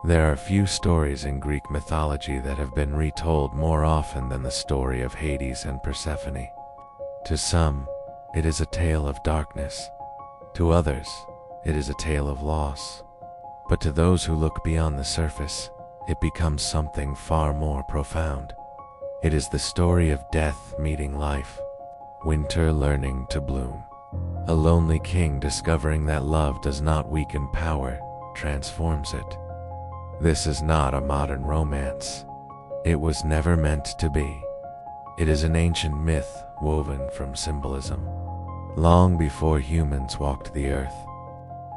There are few stories in Greek mythology that have been retold more often than the story of Hades and Persephone. To some, it is a tale of darkness. To others, it is a tale of loss. But to those who look beyond the surface, it becomes something far more profound. It is the story of death meeting life, winter learning to bloom, a lonely king discovering that love does not weaken power, transforms it. This is not a modern romance. It was never meant to be. It is an ancient myth woven from symbolism. Long before humans walked the earth,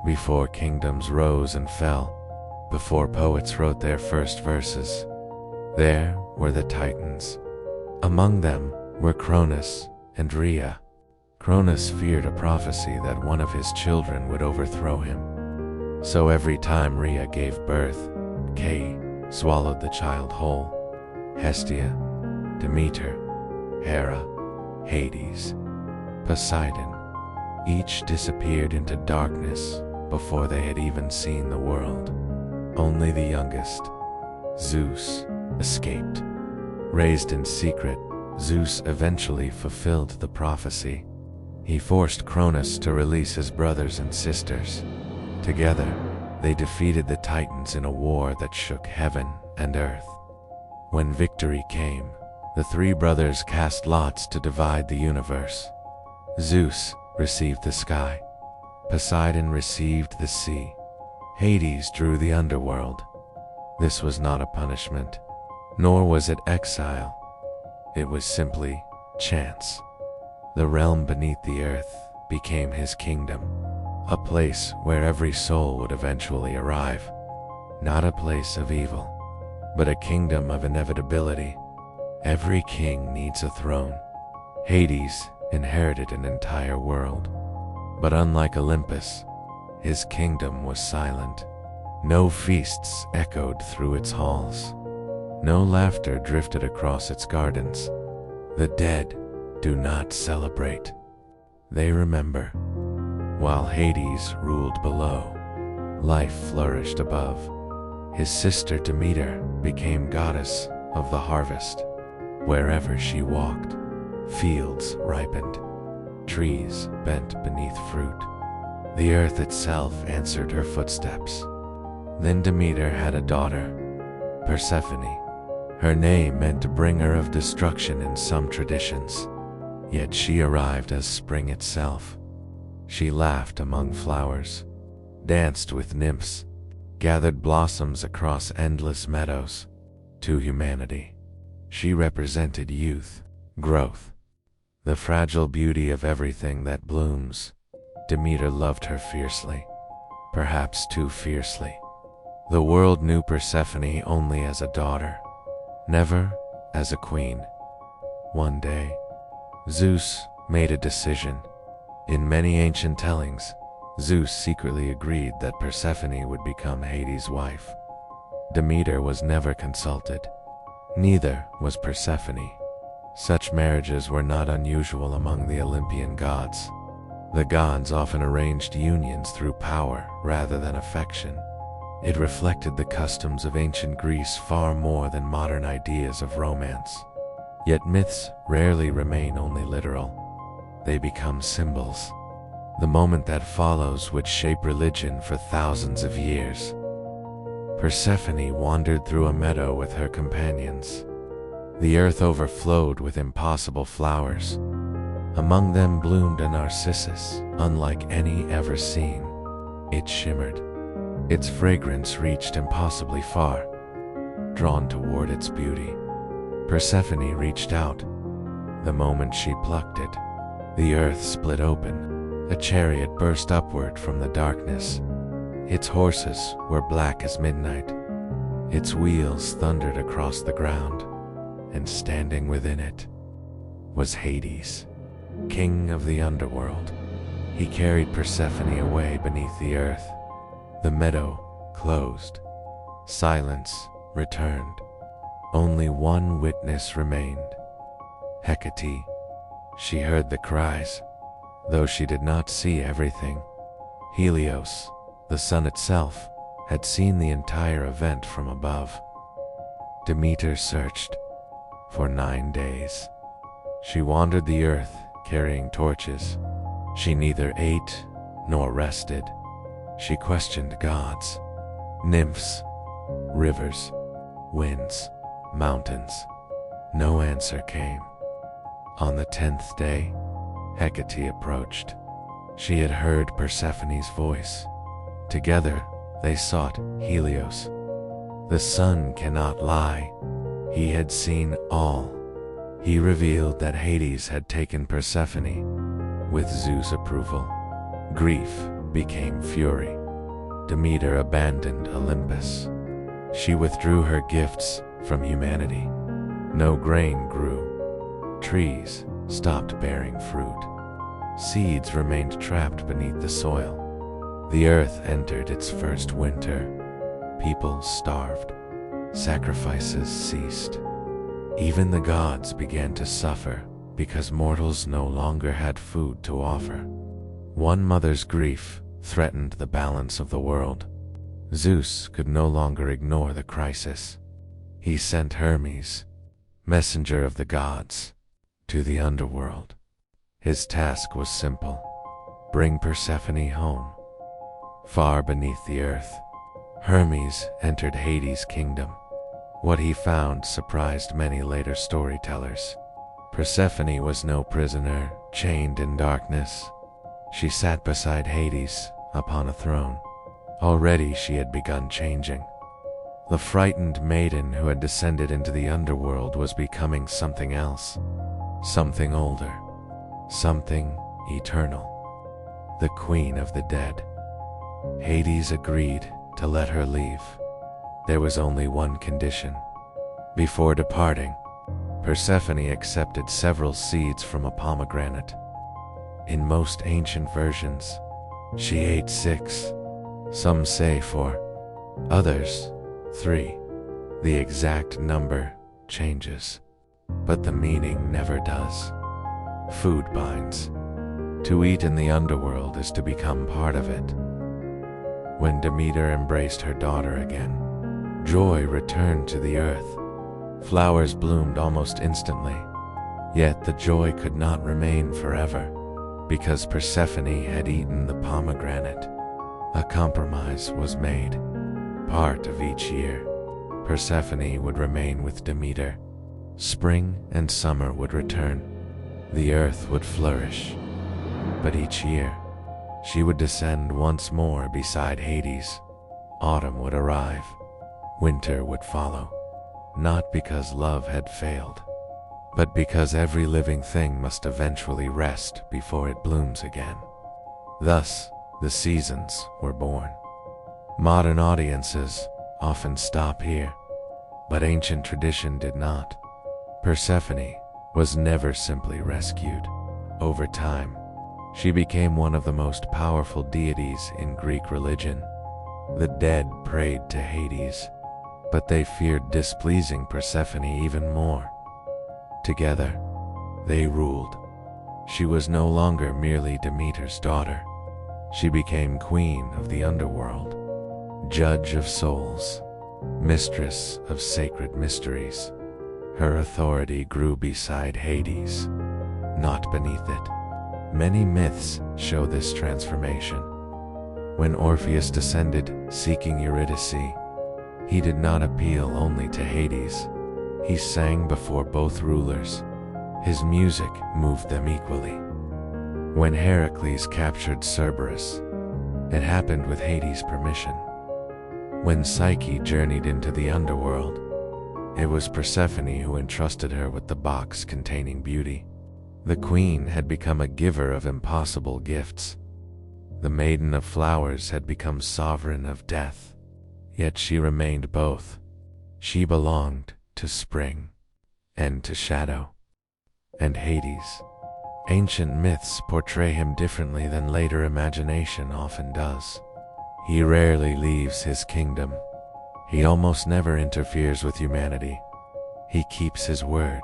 before kingdoms rose and fell, before poets wrote their first verses, there were the Titans. Among them were Cronus and Rhea. Cronus feared a prophecy that one of his children would overthrow him. So every time Rhea gave birth, K swallowed the child whole. Hestia, Demeter, Hera, Hades, Poseidon, each disappeared into darkness before they had even seen the world. Only the youngest, Zeus, escaped. Raised in secret, Zeus eventually fulfilled the prophecy. He forced Cronus to release his brothers and sisters. Together, they defeated the Titans in a war that shook heaven and earth. When victory came, the three brothers cast lots to divide the universe. Zeus received the sky. Poseidon received the sea. Hades drew the underworld. This was not a punishment, nor was it exile. It was simply chance. The realm beneath the earth became his kingdom, a place where every soul would eventually arrive. Not a place of evil, but a kingdom of inevitability. Every king needs a throne. Hades inherited an entire world, but unlike Olympus, his kingdom was silent. No feasts echoed through its halls. No laughter drifted across its gardens. The dead do not celebrate. They remember. While Hades ruled below, life flourished above. His sister Demeter became goddess of the harvest. Wherever she walked, fields ripened, trees bent beneath fruit. The earth itself answered her footsteps. Then Demeter had a daughter, Persephone. Her name meant bringer of destruction in some traditions, yet she arrived as spring itself. She laughed among flowers, danced with nymphs, gathered blossoms across endless meadows. To humanity, she represented youth, growth, the fragile beauty of everything that blooms. Demeter loved her fiercely, perhaps too fiercely. The world knew Persephone only as a daughter, never as a queen. One day, Zeus made a decision. In many ancient tellings, Zeus secretly agreed that Persephone would become Hades' wife. Demeter was never consulted. Neither was Persephone. Such marriages were not unusual among the Olympian gods. The gods often arranged unions through power rather than affection. It reflected the customs of ancient Greece far more than modern ideas of romance. Yet myths rarely remain only literal. They become symbols. The moment that follows would shape religion for thousands of years. Persephone wandered through a meadow with her companions. The earth overflowed with impossible flowers. Among them bloomed a narcissus, unlike any ever seen. It shimmered. Its fragrance reached impossibly far. Drawn toward its beauty, Persephone reached out. The moment she plucked it, the earth split open. A chariot burst upward from the darkness. Its horses were black as midnight. Its wheels thundered across the ground, and standing within it was Hades, king of the underworld. He carried Persephone away beneath the earth. The meadow closed. Silence returned. Only one witness remained. Hecate. She heard the cries, though she did not see everything. Helios, the sun itself, had seen the entire event from above. Demeter searched for 9 days. She wandered the earth carrying torches. She neither ate nor rested. She questioned gods, nymphs, rivers, winds, mountains. No answer came. On the 10th day, Hecate approached. She had heard Persephone's voice. Together, they sought Helios. The sun cannot lie. He had seen all. He revealed that Hades had taken Persephone. With Zeus' approval, grief became fury. Demeter abandoned Olympus. She withdrew her gifts from humanity. No grain grew. Trees stopped bearing fruit. Seeds remained trapped beneath the soil. The earth entered its first winter. People starved. Sacrifices ceased. Even the gods began to suffer because mortals no longer had food to offer. One mother's grief threatened the balance of the world. Zeus could no longer ignore the crisis. He sent Hermes, messenger of the gods, to the underworld. His task was simple: bring Persephone home. Far beneath the earth, Hermes entered Hades' kingdom. What he found surprised many later storytellers. Persephone was no prisoner, chained in darkness. She sat beside Hades upon a throne. Already she had begun changing. The frightened maiden who had descended into the underworld was becoming something else. Something older. Something eternal. The queen of the dead. Hades agreed to let her leave. There was only one condition. Before departing, Persephone accepted several seeds from a pomegranate. In most ancient versions, she ate 6. Some say 4, others 3. The exact number changes, but the meaning never does. Food binds. To eat in the underworld is to become part of it. When Demeter embraced her daughter again, joy returned to the earth. Flowers bloomed almost instantly. Yet the joy could not remain forever, because Persephone had eaten the pomegranate. A compromise was made. Part of each year, Persephone would remain with Demeter. Spring and summer would return. The earth would flourish. But each year, she would descend once more beside Hades. Autumn would arrive. Winter would follow. Not because love had failed, but because every living thing must eventually rest before it blooms again. Thus, the seasons were born. Modern audiences often stop here, but ancient tradition did not. Persephone was never simply rescued. Over time, she became one of the most powerful deities in Greek religion. The dead prayed to Hades, but they feared displeasing Persephone even more. Together, they ruled. She was no longer merely Demeter's daughter. She became queen of the underworld, judge of souls, mistress of sacred mysteries. Her authority grew beside Hades, not beneath it. Many myths show this transformation. When Orpheus descended seeking Eurydice, he did not appeal only to Hades. He sang before both rulers. His music moved them equally. When Heracles captured Cerberus, it happened with Hades' permission. When Psyche journeyed into the underworld, it was Persephone who entrusted her with the box containing beauty. The queen had become a giver of impossible gifts. The maiden of flowers had become sovereign of death. Yet she remained both. She belonged to spring and to shadow. And Hades. Ancient myths portray him differently than later imagination often does. He rarely leaves his kingdom. He almost never interferes with humanity. He keeps his word.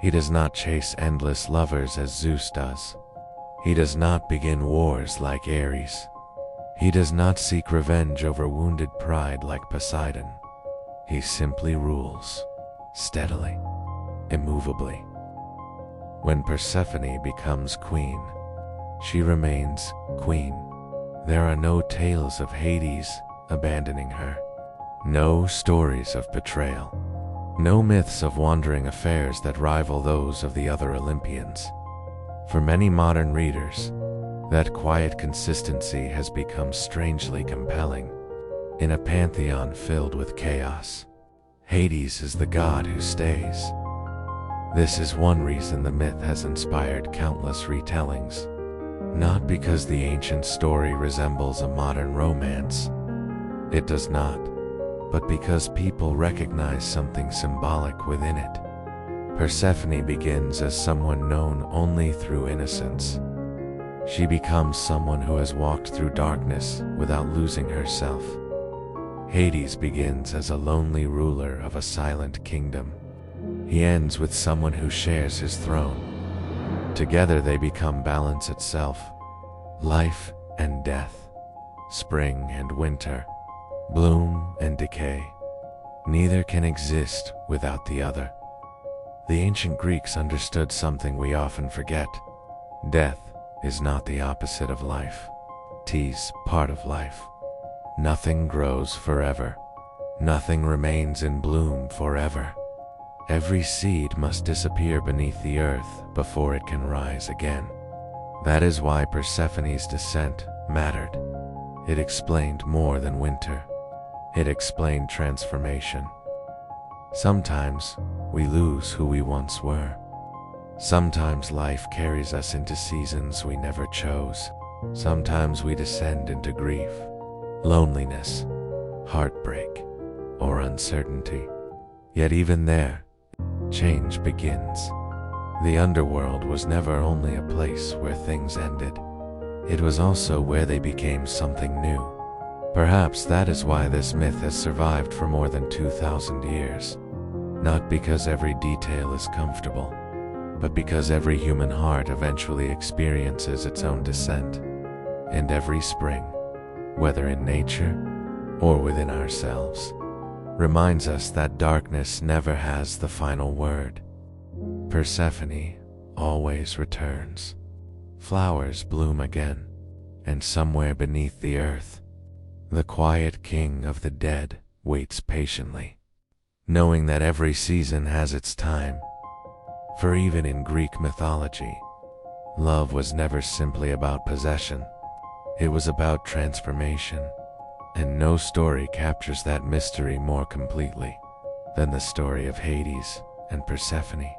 He does not chase endless lovers as Zeus does. He does not begin wars like Ares. He does not seek revenge over wounded pride like Poseidon. He simply rules, steadily, immovably. When Persephone becomes queen, she remains queen. There are no tales of Hades abandoning her, no stories of betrayal, no myths of wandering affairs that rival those of the other Olympians. For many modern readers, that quiet consistency has become strangely compelling. In a pantheon filled with chaos, Hades is the god who stays. This is one reason the myth has inspired countless retellings. Not because the ancient story resembles a modern romance. It does not. But because people recognize something symbolic within it. Persephone begins as someone known only through innocence. She becomes someone who has walked through darkness without losing herself. Hades begins as a lonely ruler of a silent kingdom. He ends with someone who shares his throne. Together they become balance itself, life and death, spring and winter, bloom and decay. Neither can exist without the other. The ancient Greeks understood something we often forget. Death is not the opposite of life. Tis part of life. Nothing grows forever. Nothing remains in bloom forever. Every seed must disappear beneath the earth before it can rise again. That is why Persephone's descent mattered. It explained more than winter. It explained transformation. Sometimes we lose who we once were. Sometimes life carries us into seasons we never chose. Sometimes we descend into grief, loneliness, heartbreak, or uncertainty. Yet even there, change begins. The underworld was never only a place where things ended. It was also where they became something new. Perhaps that is why this myth has survived for more than 2,000 years. Not because every detail is comfortable, but because every human heart eventually experiences its own descent. And every spring, whether in nature or within ourselves, reminds us that darkness never has the final word. Persephone always returns. Flowers bloom again, and somewhere beneath the earth, the quiet king of the dead waits patiently, knowing that every season has its time. For even in Greek mythology, love was never simply about possession. It was about transformation, and no story captures that mystery more completely than the story of Hades and Persephone.